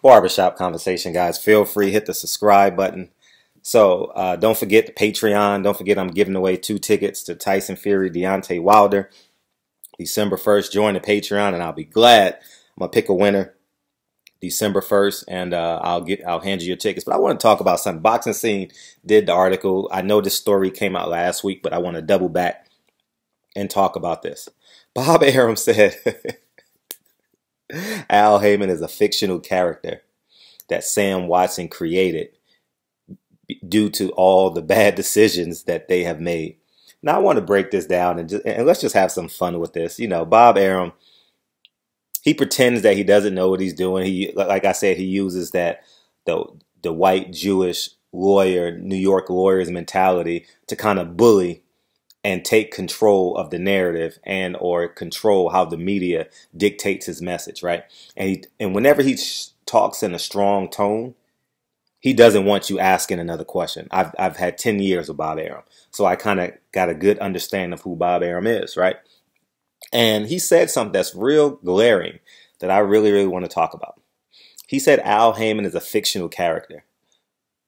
barbershop conversation, guys. Feel free, hit the subscribe button. So don't forget the Patreon. Don't forget I'm giving away 2 tickets to Tyson Fury, Deontay Wilder, December 1st. Join the Patreon, and I'll be glad. I'm gonna pick a winner December 1st, and I'll hand you your tickets. But I want to talk about something. Boxing Scene did the article. I know this story came out last week, but I want to double back and talk about this. Bob Arum said Al Haymon is a fictional character that Sam Watson created due to all the bad decisions that they have made. Now I want to break this down and let's just have some fun with this. You know, Bob Arum, he pretends that he doesn't know what he's doing. He, like I said, he uses that the white Jewish lawyer, New York lawyer's mentality to kind of bully and take control of the narrative and or control how the media dictates his message, right? And whenever he talks in a strong tone, he doesn't want you asking another question. I've had 10 years of Bob Arum, so I kind of got a good understanding of who Bob Arum is, right? And he said something that's real glaring that I really want to talk about. He said Al Haymon is a fictional character.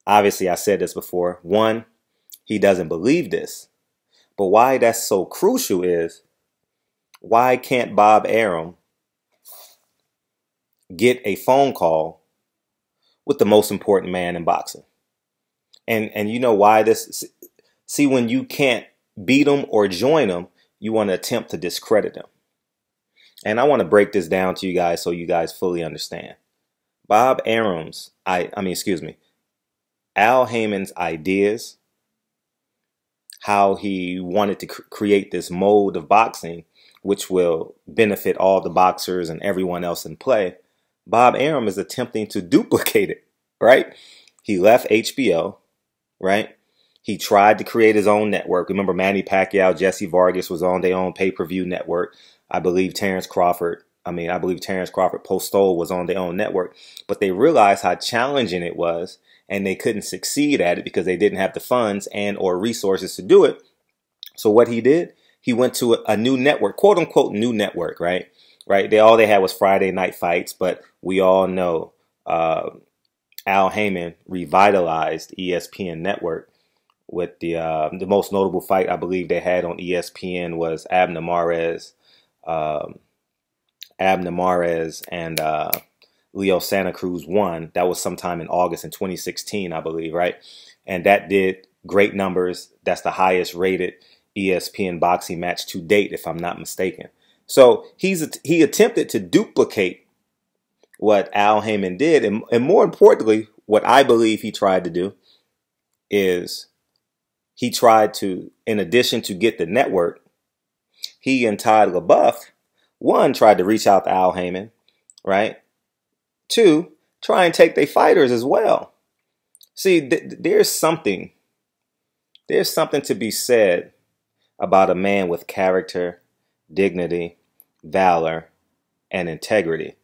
Obviously, I said this before. One, he doesn't believe this. But why that's so crucial is, why can't Bob Arum get a phone call with the most important man in boxing? And you know why this? See, when you can't beat him or join him, you want to attempt to discredit him. And I want to break this down to you guys so you guys fully understand. Bob Arum's, Al Haymon's ideas, how he wanted to create this mode of boxing, which will benefit all the boxers and everyone else in play. Bob Arum is attempting to duplicate it, right? He left HBO, right? He tried to create his own network. Remember, Manny Pacquiao, Jesse Vargas was on their own pay-per-view network. I believe Terrence Crawford Postol was on their own network. But they realized how challenging it was, and they couldn't succeed at it because they didn't have the funds and or resources to do it. So what he did, he went to a new network, quote unquote new network, right? All they had was Friday night fights, but we all know Al Haymon revitalized ESPN network with the most notable fight I believe they had on ESPN was Abner Mares and Leo Santa Cruz won. That was sometime in August in 2016, I believe, right? And that did great numbers. That's the highest rated ESPN boxing match to date, if I'm not mistaken. So he attempted to duplicate what Al Haymon did. And more importantly, what I believe he tried to do is he tried to, in addition to get the network, he and Todd LaBeouf, one, tried to reach out to Al Haymon, right? Two, try and take their fighters as well. See, there's something to be said about a man with character, dignity, valor, and integrity.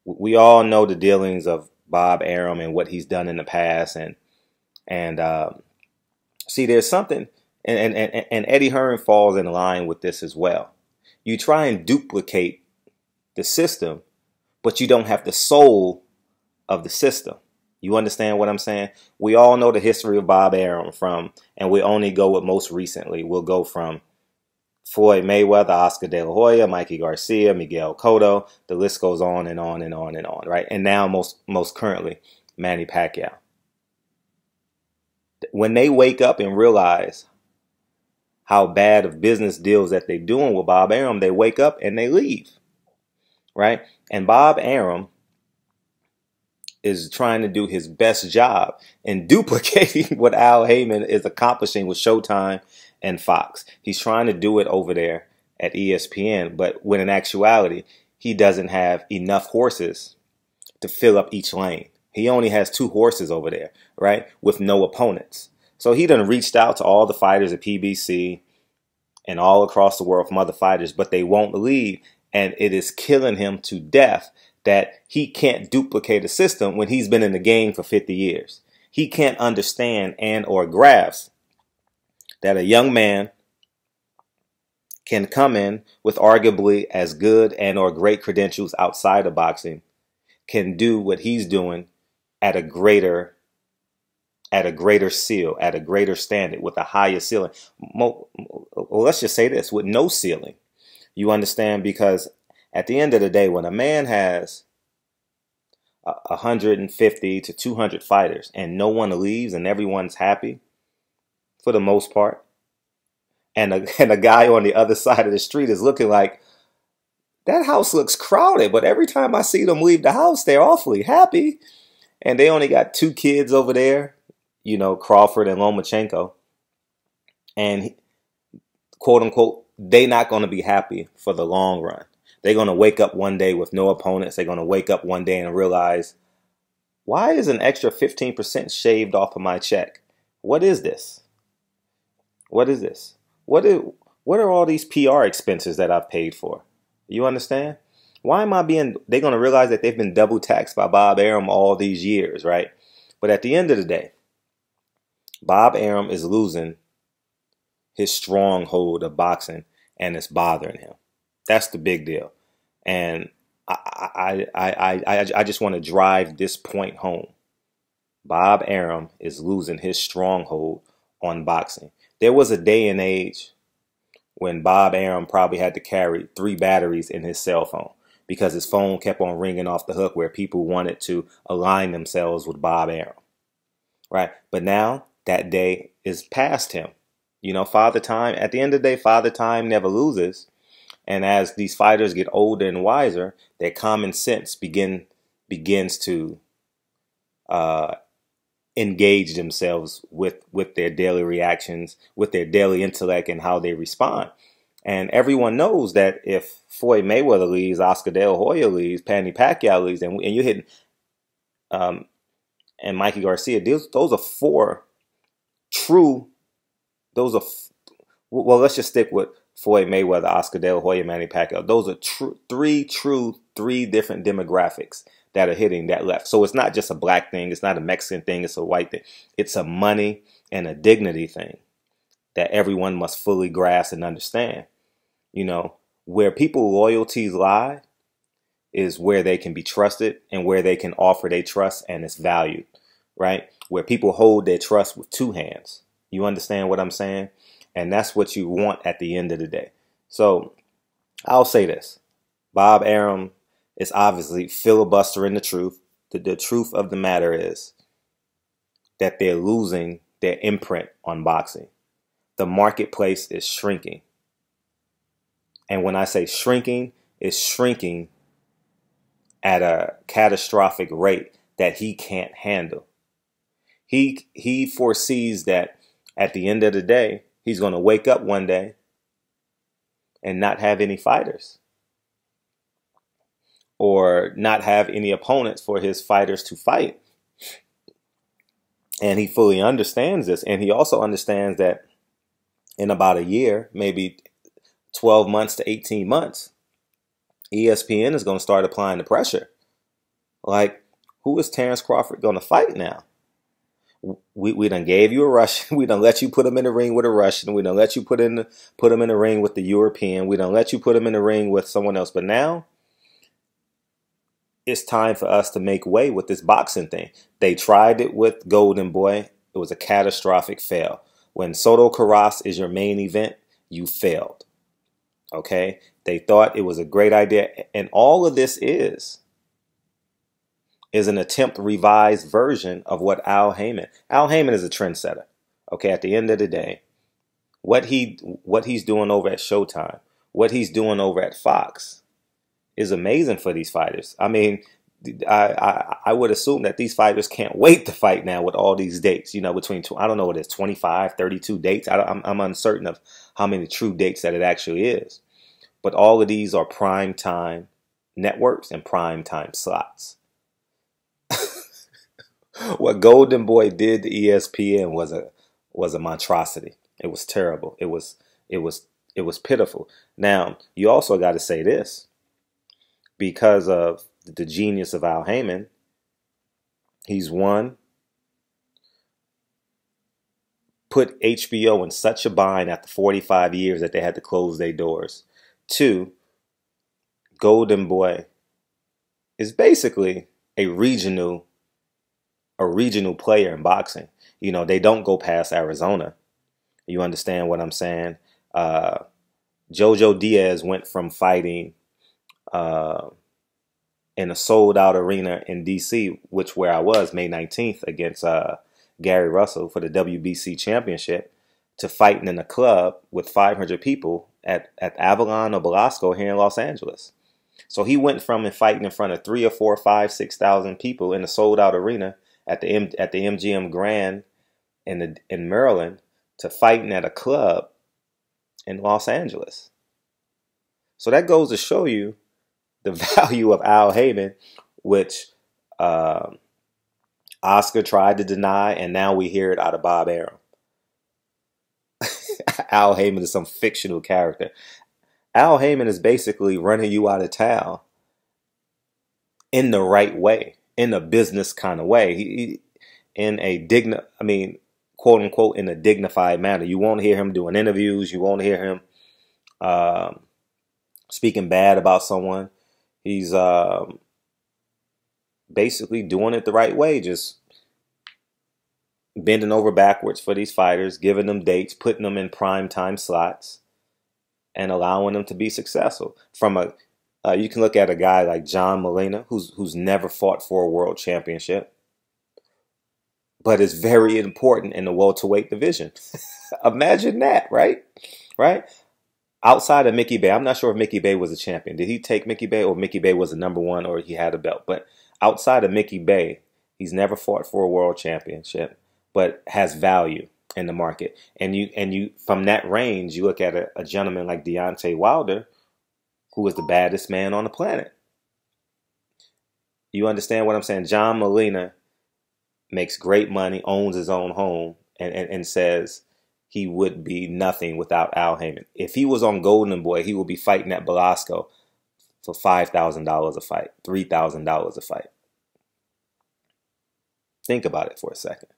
We all know the dealings of Bob Arum and what he's done in the past, and see, there's something, and Eddie Hearn falls in line with this as well. You try and duplicate the system, but you don't have the soul of the system. You understand what I'm saying? We all know the history of Bob Arum and we only go with most recently. We'll go from Floyd Mayweather, Oscar De La Hoya, Mikey Garcia, Miguel Cotto. The list goes on and on and on and on, right? And now most currently, Manny Pacquiao. When they wake up and realize how bad of business deals that they're doing with Bob Arum, they wake up and they leave, right? And Bob Arum is trying to do his best job in duplicating what Al Haymon is accomplishing with Showtime and Fox. He's trying to do it over there at ESPN, but when in actuality, he doesn't have enough horses to fill up each lane. He only has 2 horses over there, right, with no opponents. So he done reached out to all the fighters at PBC and all across the world from other fighters, but they won't leave, and it is killing him to death that he can't duplicate a system when he's been in the game for 50 years. He can't understand and or grasp that a young man can come in with arguably as good and or great credentials outside of boxing, can do what he's doing at a greater seal, at a greater standard, with a higher ceiling. Well, let's just say this, with no ceiling. You understand? Because at the end of the day, when a man has 150 to 200 fighters and no one leaves and everyone's happy for the most part, and a guy on the other side of the street is looking like, that house looks crowded, but every time I see them leave the house, they're awfully happy. And they only got 2 kids over there, Crawford and Lomachenko. And quote unquote, they're not going to be happy for the long run. They're going to wake up one day with no opponents. They're going to wake up one day and realize, why is an extra 15% shaved off of my check? What is this? What is this? What are all these PR expenses that I've paid for? You understand? Why am I they're going to realize that they've been double taxed by Bob Arum all these years, right? But at the end of the day, Bob Arum is losing his stronghold of boxing, and it's bothering him. That's the big deal. And I just want to drive this point home. Bob Arum is losing his stronghold on boxing. There was a day and age when Bob Arum probably had to carry 3 batteries in his cell phone because his phone kept on ringing off the hook where people wanted to align themselves with Bob Arum, right? But now that day is past him. Father Time, at the end of the day, Father Time never loses. And as these fighters get older and wiser, their common sense begins to engage themselves with their daily reactions, with their daily intellect and how they respond. And everyone knows that if Floyd Mayweather leaves, Oscar De La Hoya leaves, Manny Pacquiao leaves, and you're hitting and Mikey Garcia, those are 4 true. Well, let's just stick with Floyd Mayweather, Oscar De La Hoya, Manny Pacquiao. Those are 3 different demographics that are hitting that left. So it's not just a black thing. It's not a Mexican thing. It's a white thing. It's a money and a dignity thing that everyone must fully grasp and understand. Where people loyalties lie is where they can be trusted and where they can offer their trust and it's valued, right? Where people hold their trust with 2 hands. You understand what I'm saying? And that's what you want at the end of the day. So I'll say this. Bob Arum is obviously filibustering the truth. The truth of the matter is that they're losing their imprint on boxing. The marketplace is shrinking. And when I say shrinking, it's shrinking at a catastrophic rate that he can't handle. He foresees that at the end of the day, he's going to wake up one day and not have any fighters or not have any opponents for his fighters to fight. And he fully understands this. And he also understands that in about a year, maybe 12 months to 18 months, ESPN is going to start applying the pressure. Like, who is Terrence Crawford going to fight now? We done gave you a Russian. We done let you put him in the ring with a Russian. We done let you put him in the ring with the European. We done let you put him in the ring with someone else. But now it's time for us to make way with this boxing thing. They tried it with Golden Boy. It was a catastrophic fail. When Soto Karass is your main event, you failed. Okay? They thought it was a great idea. And all of this is an attempt revised version of what Al Haymon is a trendsetter. Okay, at the end of the day, what he's doing over at Showtime, what he's doing over at Fox is amazing for these fighters. I mean, I would assume that these fighters can't wait to fight now with all these dates, between, I don't know what it is, 25, 32 dates. I'm uncertain of how many true dates that it actually is. But all of these are prime time networks and prime time slots. What Golden Boy did to ESPN was a monstrosity. It was terrible. It was pitiful. Now, you also got to say this. Because of the genius of Al Haymon, he's put HBO in such a bind after 45 years that they had to close their doors. 2, Golden Boy is basically a regional player in boxing. You know, they don't go past Arizona. You understand what I'm saying? Jojo Diaz went from fighting uh, in a sold-out arena in D.C., where I was May 19th against Gary Russell for the WBC championship, to fighting in a club with 500 people at Avalon or Belasco here in Los Angeles. So he went from fighting in front of 3 or 4, 5, 6,000 people in a sold-out arena at the MGM Grand in Maryland to fighting at a club in Los Angeles. So that goes to show you the value of Al Haymon, which Oscar tried to deny, and now we hear it out of Bob Arum. Al Haymon is some fictional character. Al Haymon is basically running you out of town in the right way, in a business kind of way. In a quote unquote, in a dignified manner. You won't hear him doing interviews. You won't hear him speaking bad about someone. He's basically doing it the right way, just bending over backwards for these fighters, giving them dates, putting them in prime time slots, and allowing them to be successful. You can look at a guy like John Molina, who's never fought for a world championship, but is very important in the welterweight division. Imagine that, right? Right? Outside of Mickey Bay, I'm not sure if Mickey Bay was a champion. Did he take Mickey Bay, or Mickey Bay was the number one, or he had a belt? But outside of Mickey Bay, he's never fought for a world championship, but has value in the market. And you from that range, you look at a gentleman like Deontay Wilder, who is the baddest man on the planet. You understand what I'm saying? John Molina makes great money, owns his own home, and says he would be nothing without Al Haymon. If he was on Golden Boy, he would be fighting at Belasco for $5,000 a fight, $3,000 a fight. Think about it for a second.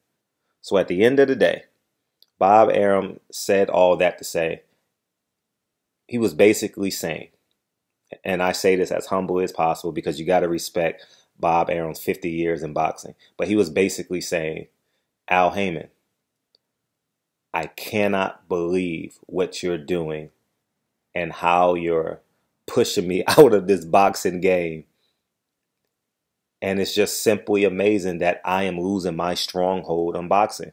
So at the end of the day, Bob Arum said all that to say, he was basically saying, and I say this as humbly as possible because you got to respect Bob Arum's 50 years in boxing, but he was basically saying, Al Haymon, I cannot believe what you're doing and how you're pushing me out of this boxing game. And it's just simply amazing that I am losing my stronghold on boxing.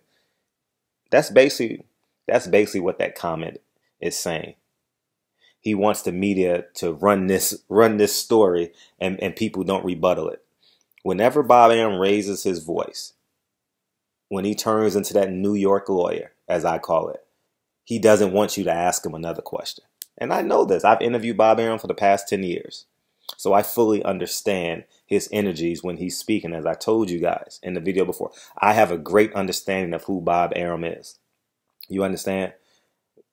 That's basically what that comment is saying. He wants the media to run this story, and people don't rebuttal it. Whenever Bob Arum raises his voice, when he turns into that New York lawyer, as I call it, he doesn't want you to ask him another question. And I know this. I've interviewed Bob Arum for the past 10 years. So I fully understand his energies when he's speaking, as I told you guys in the video before. I have a great understanding of who Bob Arum is. You understand?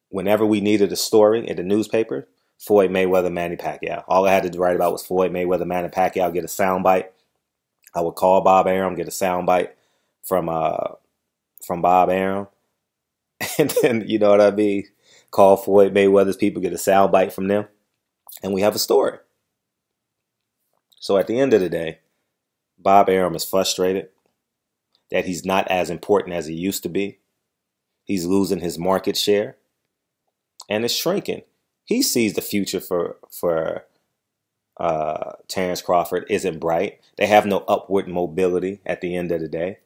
Whenever we needed a story in the newspaper, Floyd Mayweather, Manny Pacquiao. All I had to write about was Floyd Mayweather, Manny Pacquiao, get a soundbite. I would call Bob Arum, get a soundbite from Bob Arum. And then, you know what I mean? Call Floyd Mayweather's people, get a soundbite from them. And we have a story. So at the end of the day, Bob Arum is frustrated that he's not as important as he used to be. He's losing his market share, and it's shrinking. He sees the future for Terrence Crawford isn't bright. They have no upward mobility at the end of the day.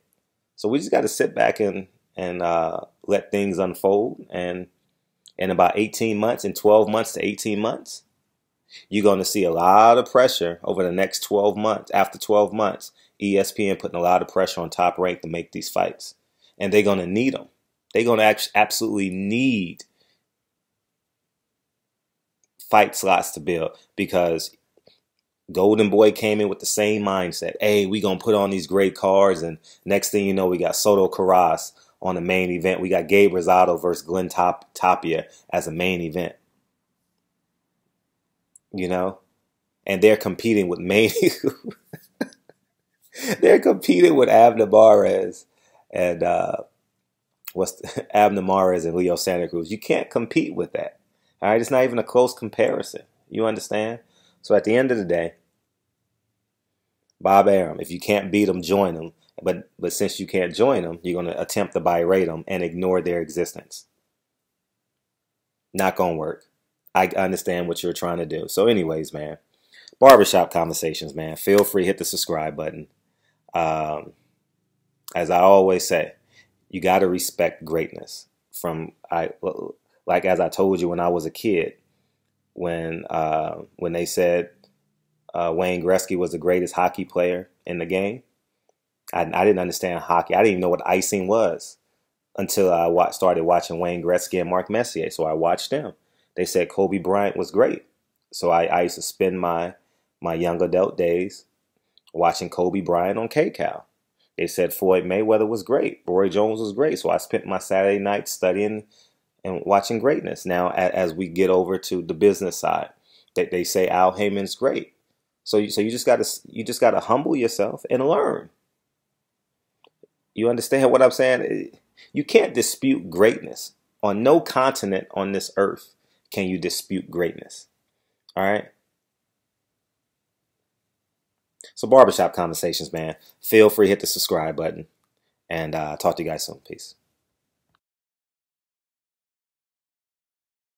So we just got to sit back and let things unfold. And in about 18 months, in 12 months to 18 months, you're going to see a lot of pressure over the next 12 months. After 12 months, ESPN putting a lot of pressure on Top Rank to make these fights. And they're going to need them. They're going to absolutely need fight slots to build, because Golden Boy came in with the same mindset. Hey, we going to put on these great cards, and next thing you know, we got Soto Carras on the main event. We got Gabe Rosado versus Glenn Tapia as a main event. You know? And they're competing with they're competing with Abner Mares and Abner Mares and Leo Santa Cruz. You can't compete with that. All right, it's not even a close comparison. You understand? So at the end of the day, Bob Arum. If you can't beat them, join them. But since you can't join them, you're going to attempt to berate them and ignore their existence. Not going to work. I understand what you're trying to do. So anyways, man, barbershop conversations, man. Feel free, hit the subscribe button. As I always say, you got to respect greatness. Like as I told you when I was a kid, when they said Wayne Gretzky was the greatest hockey player in the game, I didn't understand hockey. I didn't even know what icing was until I started watching Wayne Gretzky and Mark Messier. So I watched them. They said Kobe Bryant was great. So I used to spend my young adult days watching Kobe Bryant on KCAL. They said Floyd Mayweather was great. Roy Jones was great. So I spent my Saturday night studying and watching greatness. Now, as we get over to the business side, they say Al Haymon's great. So you just gotta humble yourself and learn. You understand what I'm saying? You can't dispute greatness. On no continent on this earth can you dispute greatness. All right? So barbershop conversations, man. Feel free to hit the subscribe button. And talk to you guys soon. Peace.